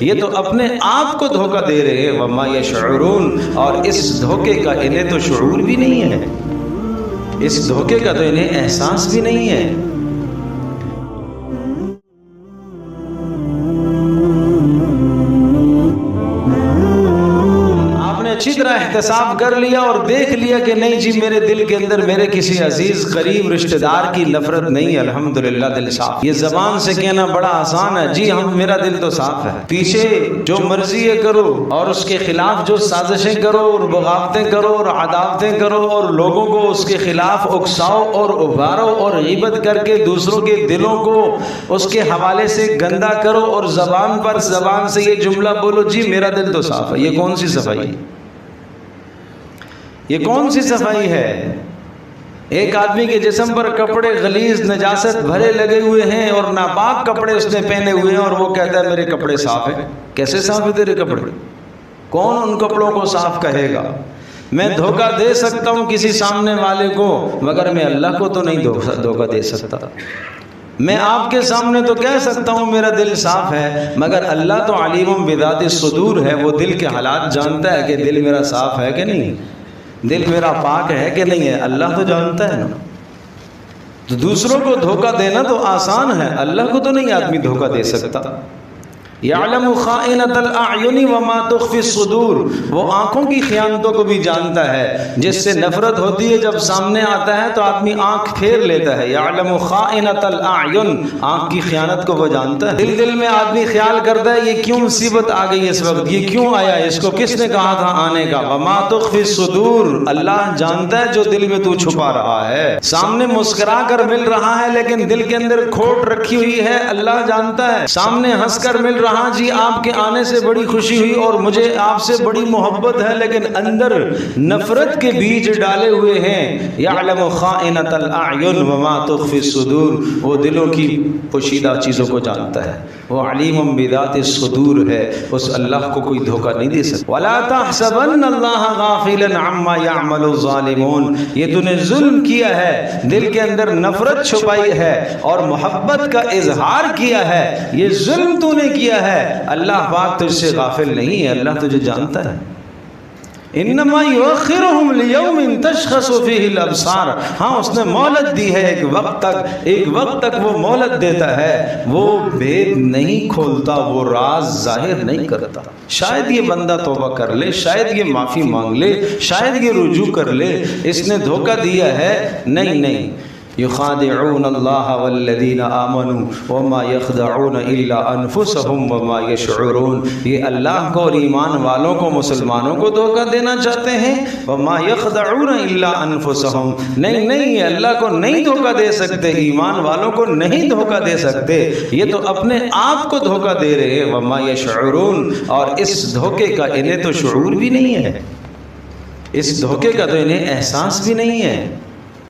یہ تو اپنے آپ کو دھوکہ دے رہے ہیں، وما یشعرون، اور اس دھوکے کا انہیں تو شعور بھی نہیں ہے، اس دھوکے کا تو انہیں احساس بھی نہیں ہے۔ اچھی طرح احتساب کر لیا اور دیکھ لیا کہ نہیں جی میرے دل کے اندر میرے کسی عزیز قریب رشتہ دار کی نفرت نہیں، الحمدللہ دل صاف۔ یہ زبان سے کہنا بڑا آسان ہے، جی میرا دل تو صاف ہے، پیچھے جو مرضی ہے کرو اور اس کے خلاف جو سازشیں کرو اور بغاوتیں کرو اور عداوتیں کرو اور لوگوں کو اس کے خلاف اکساؤ اور ابھارو اور غیبت کر کے دوسروں کے دلوں کو اس کے حوالے سے گندا کرو اور زبان سے یہ جملہ بولو جی میرا دل تو صاف ہے۔ یہ کون سی صفائی ہے؟ یہ کون سی صفائی ہے؟ ایک آدمی کے جسم پر کپڑے غلیظ نجاست بھرے لگے ہوئے ہیں اور ناپاک کپڑے اس نے پہنے ہوئے ہیں اور وہ کہتا ہے میرے کپڑے صاف ہیں۔ کیسے صاف ہے تیرے کپڑے؟ کون ان کپڑوں کو صاف کہے گا؟ میں دھوکہ دے سکتا ہوں کسی سامنے والے کو، مگر میں اللہ کو تو نہیں دھوکہ دے سکتا۔ میں آپ کے سامنے تو کہہ سکتا ہوں میرا دل صاف ہے، مگر اللہ تو علیم بذات الصدور ہے، وہ دل کے حالات جانتا ہے کہ دل میرا صاف ہے کہ نہیں، دل میرا پاک ہے کہ نہیں ہے، اللہ تو جانتا ہے نا۔ تو دوسروں کو دھوکہ دینا تو آسان ہے، اللہ کو تو نہیں آدمی دھوکہ دے سکتا۔ یعلم خائنۃ الاعین وما تخفی الصدور، وہ آنکھوں کی خیانتوں کو بھی جانتا ہے، جس سے نفرت ہوتی ہے جب سامنے آتا ہے تو آدمی آنکھ پھیر لیتا ہے۔ یعلم خائنۃ الاعین، آنکھ کی خیانت کو وہ جانتا ہے۔ دل میں آدمی خیال کرتا ہے یہ کیوں مصیبت آ گئی اس وقت، یہ کیوں آیا، اس کو کس نے کہا تھا آنے کا۔ وما تخفی الصدور، اللہ جانتا ہے جو دل میں تو چھپا رہا ہے۔ سامنے مسکرا کر مل رہا ہے لیکن دل کے اندر کھوٹ رکھی ہوئی ہے، اللہ جانتا ہے۔ سامنے ہنس کر مل رہا جی آپ کے آنے سے بڑی خوشی ہوئی اور مجھے آپ سے بڑی محبت ہے، لیکن اندر نفرت کے بیج ڈالے ہوئے ہیں۔ یعلم خائنۃ الاعین وما تخفی الصدور، وہ دلوں کی پوشیدہ چیزوں کو جانتا ہے، وہ علیم بذات الصدور ہے، اس اللہ کو کوئی دھوکہ نہیں دے سکتا۔ ولا تحسبن اللہ غافلا عما يعمل الظالمون، یہ تو نے ظلم کیا ہے، دل کے اندر نفرت چھپائی ہے اور محبت کا اظہار کیا ہے، یہ ظلم تو نے کیا ہے، اللہ پاک تجھ سے غافل نہیں ہے، اللہ تجھے جانتا ہے۔ انما یؤخرہم لیوم تشخص فیہ الابصار، ہاں اس نے مہلت دی ہے ایک وقت تک وہ مہلت دیتا ہے، وہ بھید نہیں کھولتا، وہ راز ظاہر نہیں کرتا۔ شاید یہ بندہ توبہ کر لے، شاید یہ معافی مانگ لے، شاید یہ رجوع کر لے، اس نے دھوکہ دیا ہے، نہیں۔ یخادعون اللہ والذین آمنوا وما یخدعون الا انفسهم وما یشعرون، یہ اللہ کو اور ایمان والوں کو، مسلمانوں کو دھوکہ دینا چاہتے ہیں۔ وما یخدعون الا انفسهم، نہیں اللہ کو نہیں دھوکہ دے سکتے، ایمان والوں کو نہیں دھوکہ دے سکتے، یہ تو اپنے آپ کو دھوکہ دے رہے ہیں۔ وما یشعرون، اور اس دھوکے کا انہیں تو شعور بھی نہیں ہے، اس دھوکے کا تو انہیں احساس بھی نہیں ہے۔